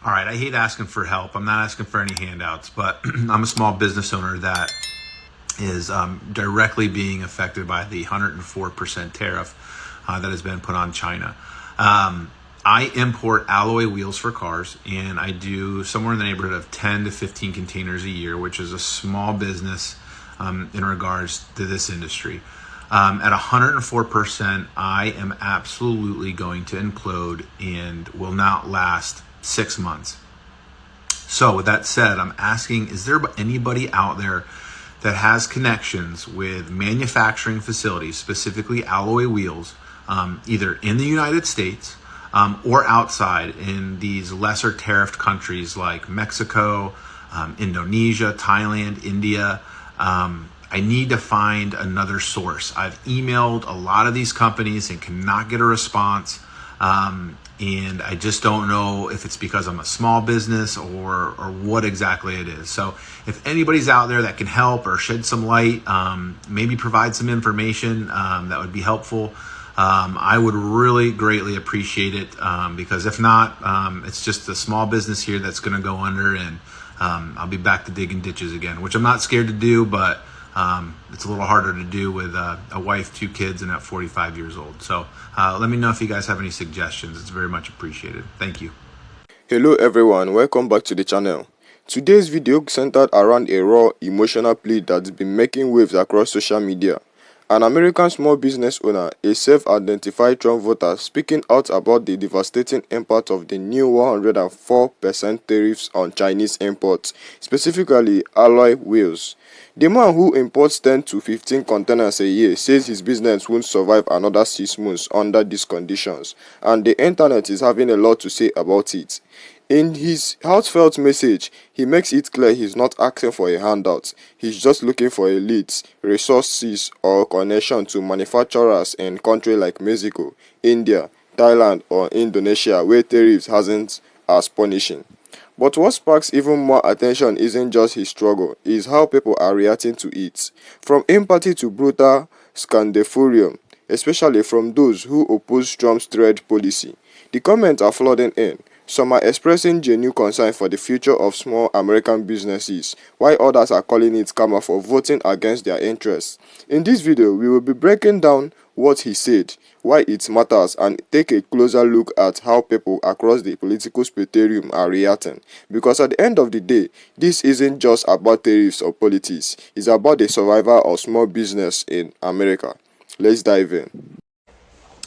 All right, I hate asking for help. I'm not asking for any handouts, but I'm a small business owner that is directly being affected by the 104% tariff that has been put on China. I import alloy wheels for cars, and I do somewhere in the neighborhood of 10 to 15 containers a year, which is a small business in regards to this industry. At 104%, I am absolutely going to implode and will not last 6 months. So with that said, I'm asking, is there anybody out there that has connections with manufacturing facilities, specifically alloy wheels, either in the United States or outside in these lesser tariffed countries like Mexico, Indonesia, Thailand, India? I need to find another source. I've emailed a lot of these companies and cannot get a response. And I just don't know if it's because I'm a small business or what exactly it is. So if anybody's out there that can help or shed some light, maybe provide some information that would be helpful, I would really greatly appreciate it, because if not, it's just a small business here that's going to go under, and I'll be back to digging ditches again, which I'm not scared to do, but it's a little harder to do with a wife, 2 kids, and at 45 years old. So let me know if you guys have any suggestions. It's very much appreciated. Thank you. Hello everyone, welcome back to the channel. Today's video centered around a raw, emotional plea that's been making waves across social media. An American small business owner, a self-identified Trump voter, speaking out about the devastating impact of the new 104% tariffs on Chinese imports, specifically alloy wheels. The man, who imports 10 to 15 containers a year, says his business won't survive another 6 months under these conditions, and the internet is having a lot to say about it. In his heartfelt message, he makes it clear he's not asking for a handout. He's just looking for a leads, resources, or connection to manufacturers in countries like Mexico, India, Thailand, or Indonesia, where tariffs hasn't as punishing. But what sparks even more attention isn't just his struggle, it's how people are reacting to it. From empathy to brutal scandemurium, especially from those who oppose Trump's trade policy. The comments are flooding in. Some are expressing genuine concern for the future of small American businesses, while others are calling it karma for voting against their interests. In this video, we will be breaking down what he said, why it matters, and take a closer look at how people across the political spectrum are reacting. Because at the end of the day, this isn't just about tariffs or politics, it's about the survival of small business in America. Let's dive in.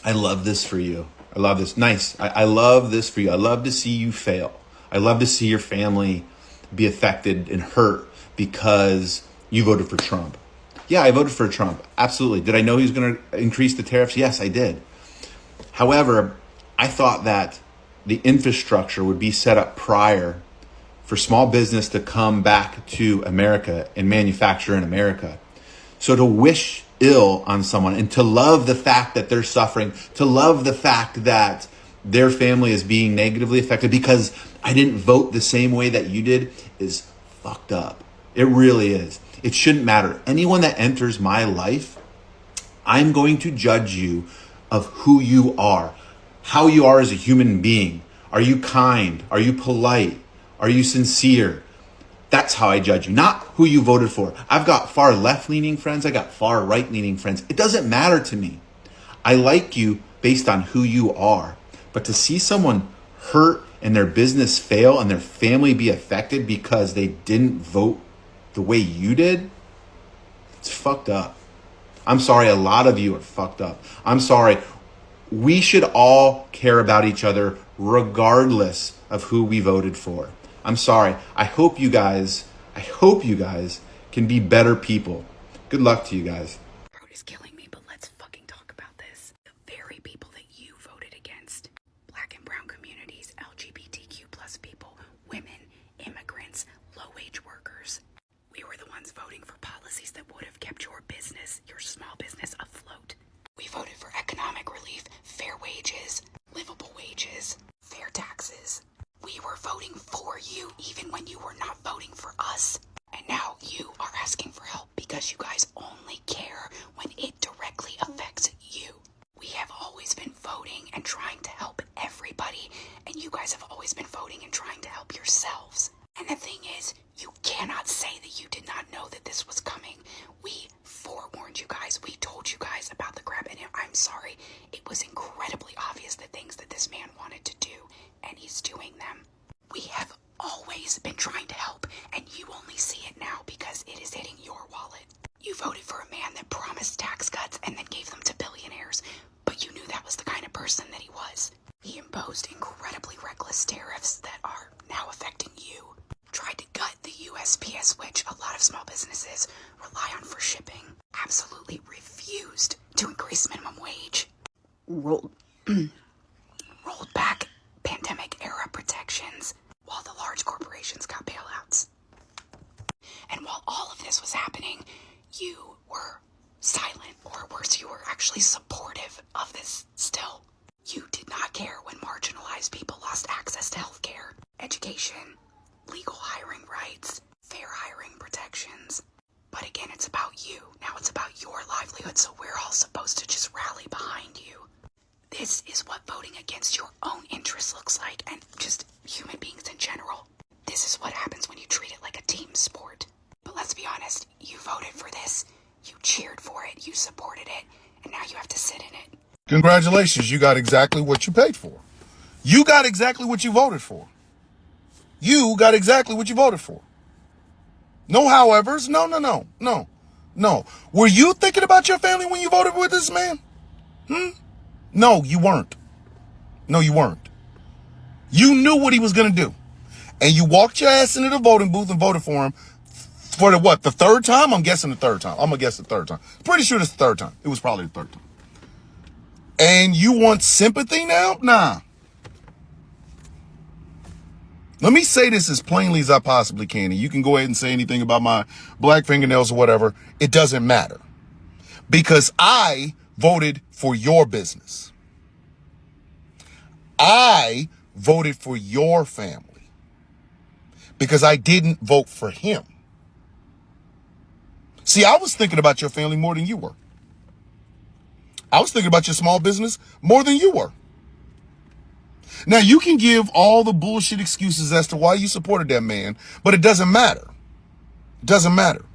I love this for you. I love this. Nice. I love this for you. I love to see you fail. I love to see your family be affected and hurt because you voted for Trump. Yeah, I voted for Trump. Absolutely. Did I know he was going to increase the tariffs? Yes, I did. However, I thought that the infrastructure would be set up prior for small business to come back to America and manufacture in America. So to wish ill on someone and to love the fact that they're suffering, to love the fact that their family is being negatively affected because I didn't vote the same way that you did is fucked up. It really is. It shouldn't matter. Anyone that enters my life, I'm going to judge you of who you are, how you are as a human being. Are you kind? Are you polite? Are you sincere? That's how I judge you, not who you voted for. I've got far left-leaning friends. I got far right-leaning friends. It doesn't matter to me. I like you based on who you are. But to see someone hurt and their business fail and their family be affected because they didn't vote the way you did, it's fucked up. I'm sorry, a lot of you are fucked up. I'm sorry. We should all care about each other regardless of who we voted for. I'm sorry. I hope you guys can be better people. Good luck to you guys. Road is killing me, but let's fucking talk about this. The very people that you voted against. Black and brown communities, LGBTQ plus people, women, immigrants, low-wage workers. We were the ones voting for policies that would have kept your business, your small business, afloat. We voted for economic relief, fair wages, livable wages, fair taxes. We were voting for you even when you were not voting for us. And now you are asking for help because you guys only care when it directly affects you. We have always been voting and trying to help everybody, and you guys have always been voting and trying to help yourselves. And the thing is, you cannot say that you did not know that this was coming. We forewarned you guys. We told you guys about the crap, and I'm sorry. It was incredibly obvious the things that this man wanted to do, and he's doing them. We have always been trying to help, and you only see it now because it is hitting your wallet. You voted for a man that promised tax cuts and then gave them to billionaires, but you knew that was the kind of person that he was. He imposed incredibly reckless tariffs that are now affecting you. Tried to gut the USPS, which a lot of small businesses rely on for shipping. Absolutely refused to increase minimum wage. Rolled back pandemic-era protections while the large corporations got bailouts. And while all of this was happening, you were silent, or worse, you were actually supportive of this still. You did not care when marginalized people lost access to health care, education, legal hiring rights, fair hiring protections. But again, it's about you. Now it's about your livelihood, so we're all supposed to just rally behind you. This is what voting against your own interests looks like, and just human beings in general. This is what happens when you treat it like a team sport. But let's be honest, you voted for this, you cheered for it, you supported it, and now you have to sit in it. Congratulations, you got exactly what you paid for. You got exactly what you voted for. You got exactly what you voted for. No howevers, no. Were you thinking about your family when you voted with this man? No, you weren't. No, you weren't. You knew what he was going to do. And you walked your ass into the voting booth and voted for him for the third time? I'm guessing the third time. I'm going to guess the third time. Pretty sure it's the third time. It was probably the third time. And you want sympathy now? Nah. Let me say this as plainly as I possibly can. And you can go ahead and say anything about my black fingernails or whatever. It doesn't matter. Because I voted for your business. I voted for your family. Because I didn't vote for him. See, I was thinking about your family more than you were. I was thinking about your small business more than you were. Now, you can give all the bullshit excuses as to why you supported that man, but it doesn't matter. It doesn't matter.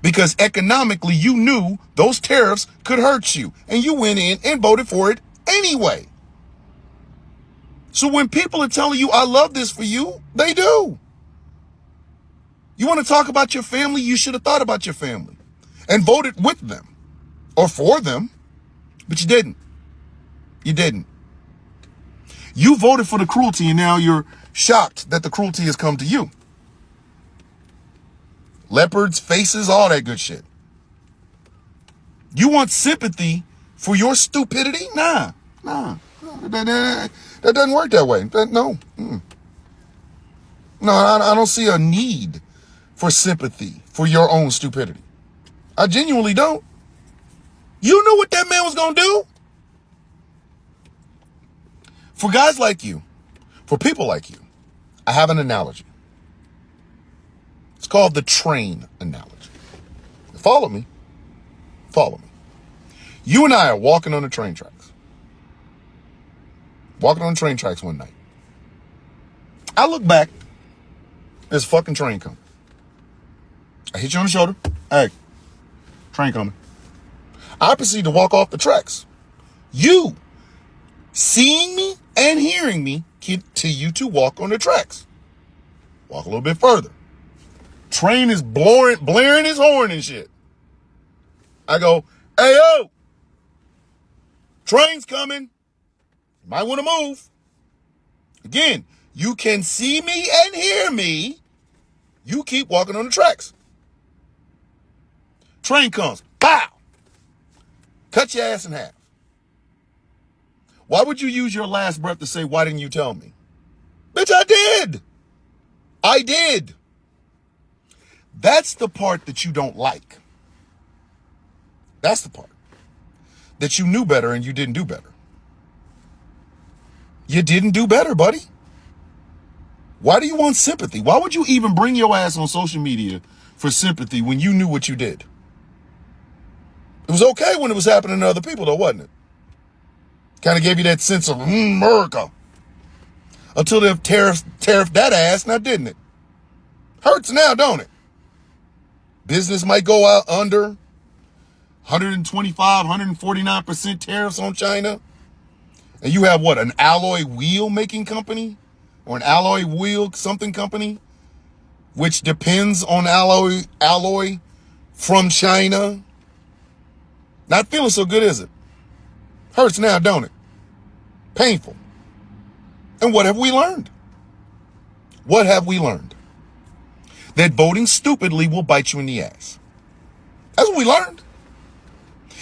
Because economically, you knew those tariffs could hurt you, and you went in and voted for it anyway. So when people are telling you, I love this for you, they do. You want to talk about your family? You should have thought about your family and voted with them or for them, but you didn't. You didn't. You voted for the cruelty, and now you're shocked that the cruelty has come to you. Leopards, faces, all that good shit. You want sympathy for your stupidity? Nah. That doesn't work that way. No. No, I don't see a need for sympathy for your own stupidity. I genuinely don't. You knew what that man was going to do. For guys like you, for people like you, I have an analogy. It's called the train analogy. Follow me. Follow me. You and I are walking on the train tracks. Walking on the train tracks one night. I look back. There's a fucking train coming. I hit you on the shoulder. Hey, train coming. I proceed to walk off the tracks. You, seeing me and hearing me, continue to walk on the tracks. Walk a little bit further. Train is blaring his horn and shit. I go, hey, yo, train's coming. You might want to move. Again, you can see me and hear me. You keep walking on the tracks. Train comes. Pow! Cut your ass in half. Why would you use your last breath to say, why didn't you tell me? Bitch, I did. I did. That's the part that you don't like. That's the part that you knew better and you didn't do better. You didn't do better, buddy. Why do you want sympathy? Why would you even bring your ass on social media for sympathy when you knew what you did? It was okay when it was happening to other people, though, wasn't it? Kind of gave you that sense of America. Until they tariffed that ass, now didn't it? Hurts now, don't it? Business might go out under 125, 149% tariffs on China. And you have what, an alloy wheel making company? Or an alloy wheel something company? Which depends on alloy from China. Not feeling so good, is it? Hurts now, don't it? Painful. And what have we learned? What have we learned? That voting stupidly will bite you in the ass. That's what we learned.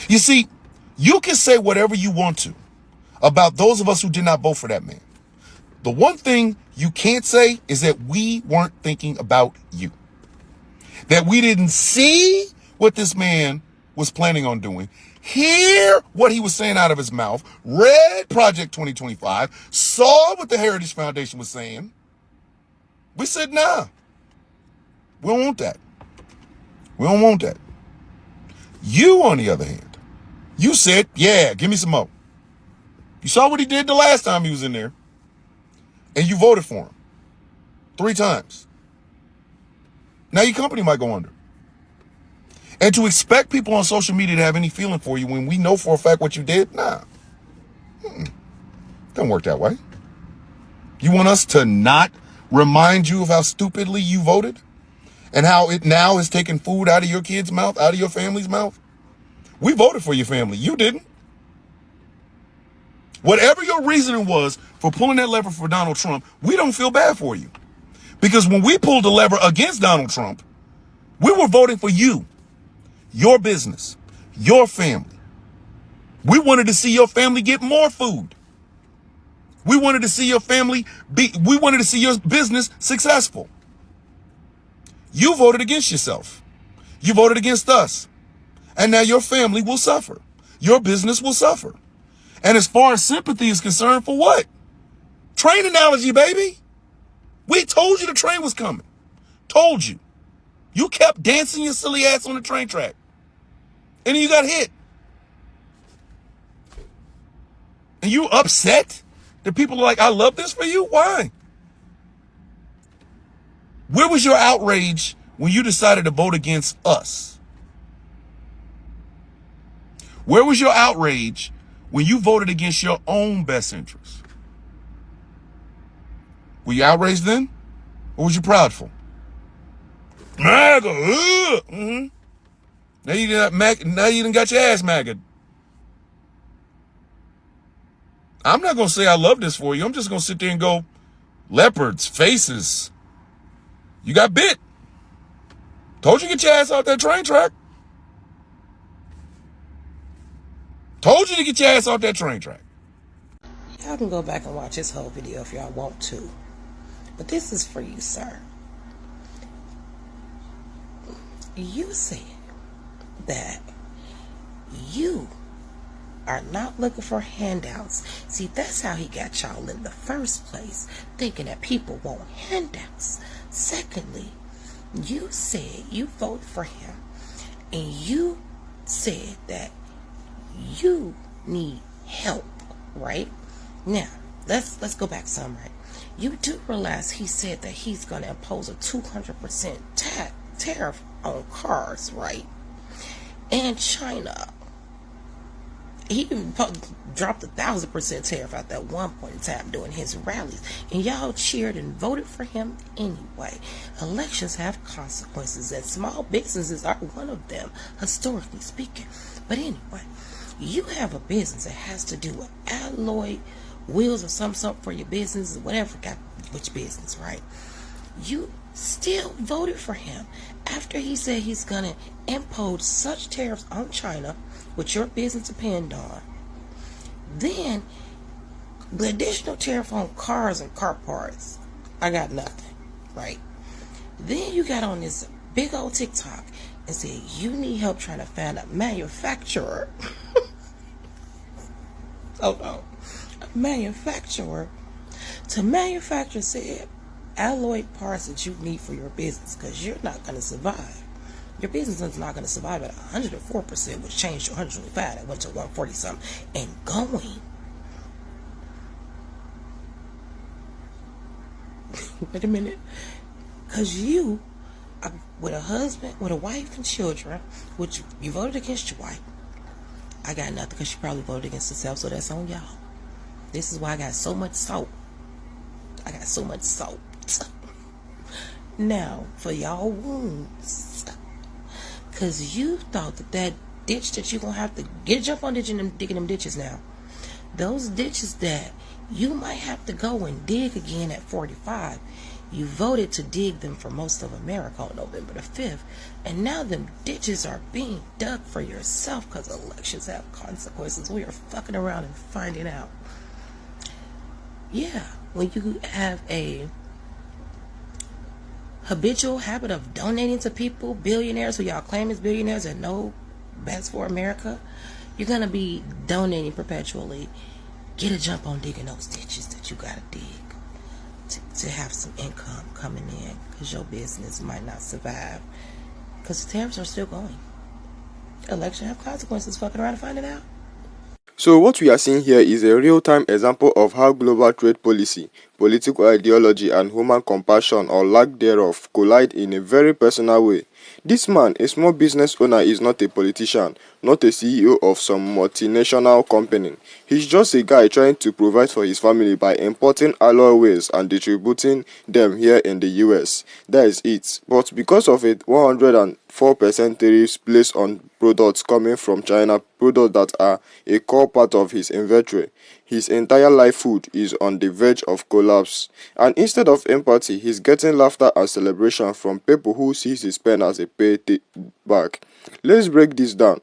You see, you can say whatever you want to about those of us who did not vote for that man. The one thing you can't say is that we weren't thinking about you. That we didn't see what this man was planning on doing, hear what he was saying out of his mouth, read Project 2025, saw what the Heritage Foundation was saying. We said, nah, we don't want that. We don't want that. You, on the other hand, you said, yeah, give me some more. You saw what he did the last time he was in there, and you voted for him 3 times. Now your company might go under. And to expect people on social media to have any feeling for you when we know for a fact what you did, nah. Doesn't work that way. You want us to not remind you of how stupidly you voted? And how it now has taken food out of your kid's mouth, out of your family's mouth? We voted for your family. You didn't. Whatever your reasoning was for pulling that lever for Donald Trump, we don't feel bad for you. Because when we pulled the lever against Donald Trump, we were voting for you, your business, your family. We wanted to see your family get more food. We wanted to see your we wanted to see your business successful. You voted against yourself. You voted against us. And now your family will suffer. Your business will suffer. And as far as sympathy is concerned, for what? Train analogy, baby. We told you the train was coming. Told you. You kept dancing your silly ass on the train track. And then you got hit. And you upset that people are like, I love this for you? Why? Where was your outrage when you decided to vote against us? Where was your outrage when you voted against your own best interests? Were you outraged then? Or was you proudful? MAGA! Mm-hmm. Now you done got your ass MAGA'd. I'm not going to say I love this for you. I'm just going to sit there and go, leopards, faces. You got bit. Told you to get your ass out that train track. Told you to get your ass off that train track. Y'all can go back and watch this whole video if y'all want to. But this is for you, sir. You said that you are not looking for handouts. See, that's how he got y'all in the first place, thinking that people want handouts. Secondly, you said you voted for him, and you said that you need help, right? Now, let's go back some, right? You do realize he said that he's going to impose a 200% tariff on cars, right? And China. He even dropped 1,000% tariff at that one point in time during his rallies. And y'all cheered and voted for him anyway. Elections have consequences, and small businesses are one of them, historically speaking. But anyway, you have a business that has to do with alloy wheels or some sort for your business, whatever, got which business, right? You still voted for him after he said he's going to impose such tariffs on China, which your business depend on. Then the additional tariff on cars and car parts, I got nothing, right? Then you got on this big old TikTok and said you need help trying to find a manufacturer. Oh no, a manufacturer to manufacture said alloy parts that you need for your business, because you're not going to survive. Your business is not going to survive at 104%, which changed to 125. It went to 140 something and going. Wait a minute. Because you, with a husband, with a wife and children, which you voted against your wife. I got nothing because she probably voted against herself, so that's on y'all. This is why I got so much salt. I got so much salt. Now, for y'all wounds. Because you thought that ditch that you're going to have to jump on digging them ditches now. Those ditches that you might have to go and dig again at 45. You voted to dig them for most of America on November the 5th. And now them ditches are being dug for yourself because elections have consequences. We are fucking around and finding out. Yeah, when you have a habitual habit of donating to people, billionaires who y'all claim is billionaires and know best for America, you're going to be donating perpetually. Get a jump on digging those ditches that you got to dig to have some income coming in, because your business might not survive because the tariffs are still going. Election have consequences. Fucking around and find it out. So what we are seeing here is a real-time example of how global trade policy, political ideology and human compassion or lack thereof collide in a very personal way. This man, a small business owner, is not a politician, not a CEO of some multinational company. He's just a guy trying to provide for his family by importing alloy wheels and distributing them here in the US. That is it. But because of a 104% tariffs placed on products coming from China, products that are a core part of his inventory, his entire livelihood is on the verge of collapse. And instead of empathy, he's getting laughter and celebration from people who sees his pen as a payback. Let's break this down.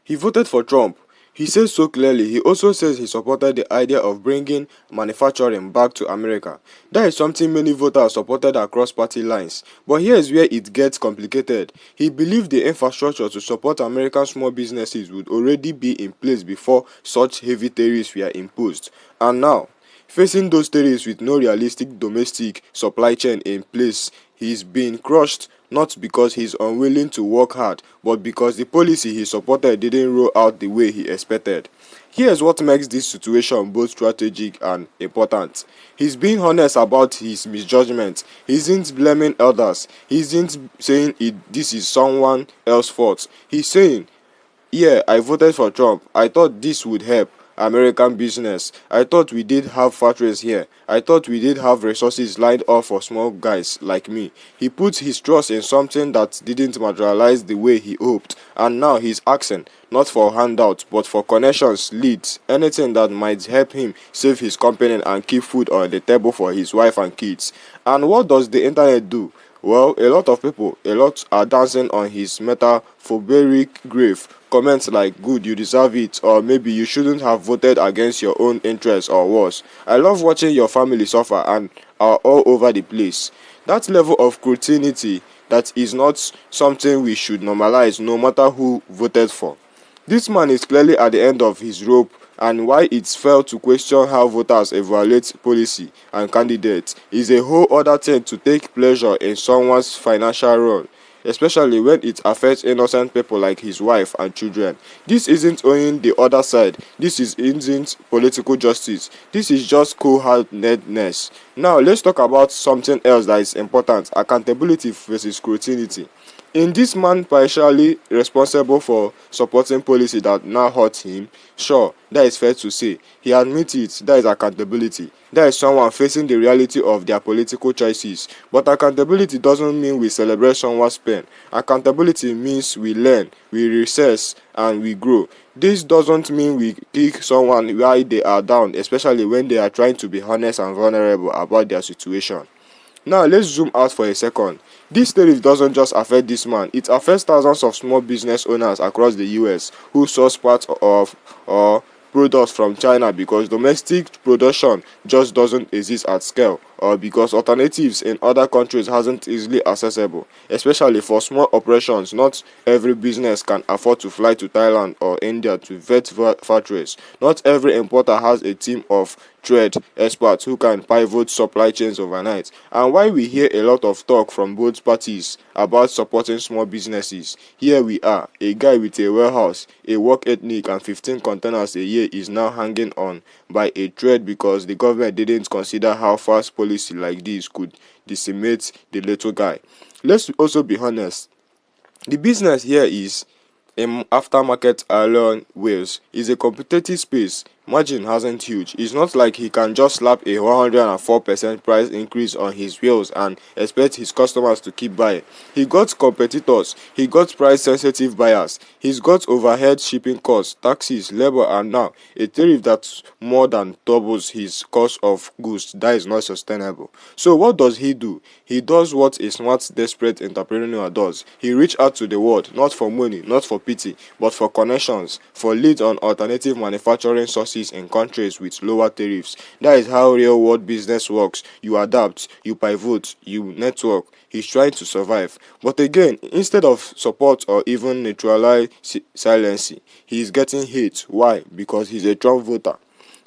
He voted for Trump. He says so clearly. He also says he supported the idea of bringing manufacturing back to America. That is something many voters supported across party lines. But here is where it gets complicated. He believed the infrastructure to support American small businesses would already be in place before such heavy tariffs were imposed. And now, facing those tariffs with no realistic domestic supply chain in place, he's being crushed, not because he's unwilling to work hard, but because the policy he supported didn't roll out the way he expected. Here's what makes this situation both strategic and important. He's being honest about his misjudgment. He isn't blaming others. He isn't saying this is someone else's fault. He's saying, yeah, I voted for Trump. I thought this would help American business. I thought we did have factories here. I thought we did have resources lined up for small guys like me. He put his trust in something that didn't materialize the way he hoped. And now he's asking, not for handouts, but for connections, leads, anything that might help him save his company and keep food on the table for his wife and kids. And what does the internet do? Well, a lot of people, are dancing on his metaphoric grave. Comments like, good, you deserve it, or maybe you shouldn't have voted against your own interests, or worse. I love watching your family suffer and are all over the place. That level of cruelty, that is not something we should normalize no matter who voted for. This man is clearly at the end of his rope, and why it's fair to question how voters evaluate policy and candidates is a whole other thing to take pleasure in someone's financial role, especially when it affects innocent people like his wife and children. This isn't owning the other side. This isn't political justice. This is just cold-heartedness. Now let's talk about something else that is important: accountability versus scrutiny. In this man partially responsible for supporting policy that now hurt him? Sure, that is fair to say. He admits it. That is accountability. That is someone facing the reality of their political choices. But accountability doesn't mean we celebrate someone's pain. Accountability means we learn, we recess, and we grow. This doesn't mean we kick someone while they are down, especially when they are trying to be honest and vulnerable about their situation. Now let's zoom out for a second. This tariff doesn't just affect this man, it affects thousands of small business owners across the US who source parts of or products from China because domestic production just doesn't exist at scale, or because alternatives in other countries hasn't easily accessible. Especially for small operations, not every business can afford to fly to Thailand or India to vet factories. Not every importer has a team of trade experts who can pivot supply chains overnight. And while we hear a lot of talk from both parties about supporting small businesses, here we are, a guy with a warehouse, a work ethic and 15 containers a year is now hanging on by a thread because the government didn't consider how fast policy policy like this could decimate the little guy. Let's also be honest. The business here is aftermarket alloy wheels. Is a competitive space. Margin hasn't huge. It's not like he can just slap a 104% price increase on his wheels and expect his customers to keep buying. He got competitors, he got price sensitive buyers, he's got overhead shipping costs, taxes, labor, and now a tariff that's more than doubles his cost of goods. That is not sustainable. So what does he do? He does what a smart, desperate entrepreneur does. He reaches out to the world, not for money, not for pity, but for connections, for leads on alternative manufacturing sources in countries with lower tariffs. That is how real world business works. You adapt, you pivot, you network. He's trying to survive. But again, instead of support or even neutralize silence, he is getting hate. Why? Because he's a Trump voter.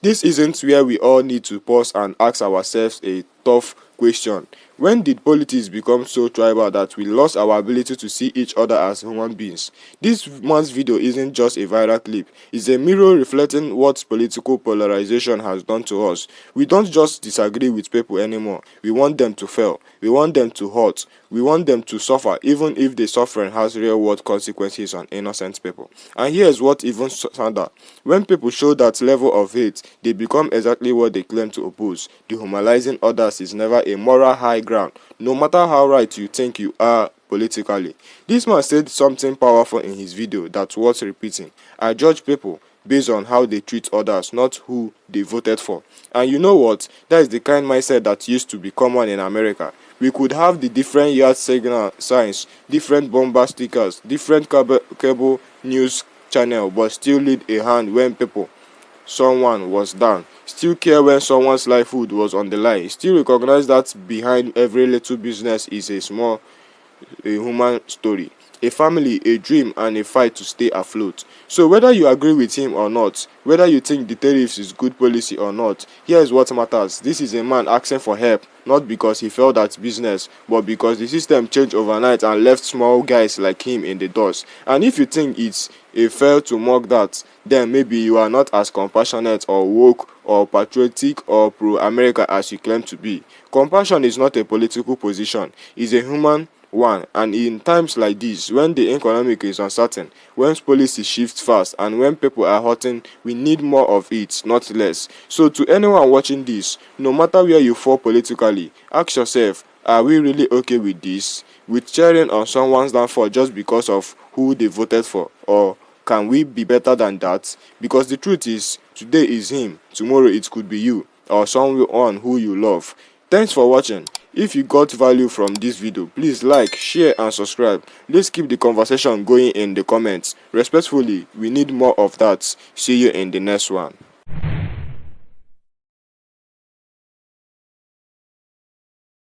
This isn't where we all need to pause and ask ourselves a tough question. When did politics become so tribal that we lost our ability to see each other as human beings? This man's video isn't just a viral clip. It's a mirror reflecting what political polarization has done to us. We don't just disagree with people anymore. We want them to fail. We want them to hurt. We want them to suffer, even if the suffering has real-world consequences on innocent people. And here's what even sadder. When people show that level of hate, they become exactly what they claim to oppose. Dehumanizing others is never a moral high ground, no matter how right you think you are politically. This man said something powerful in his video that's worth repeating. I judge people based on how they treat others, not who they voted for. And you know what? That is the kind mindset that used to be common in America. We could have the different yard signal signs, different bumper stickers, different cable news channel, but still lead a hand when someone was down, still care when someone's livelihood was on the line, still recognize that behind every little business is a human story, a family, a dream, and a fight to stay afloat. So whether you agree with him or not, whether you think the tariffs is good policy or not, here is what matters. This is a man asking for help, not because he failed at business, but because the system changed overnight and left small guys like him in the dust. And if you think it's a fair to mock that, then maybe you are not as compassionate or woke or patriotic or pro-America as you claim to be. Compassion is not a political position, it's a human one. And in times like this, when the economic is uncertain, when policy shifts fast, and when people are hurting, we need more of it, not less. So to anyone watching this, no matter where you fall politically, ask yourself, are we really okay with this? With cheering on someone's downfall just because of who they voted for? Or can we be better than that? Because the truth is, today is him, tomorrow it could be you, or someone who you love. Thanks for watching. If you got value from this video, please like, share, and subscribe. Let's keep the conversation going in the comments. Respectfully, we need more of that. See you in the next one.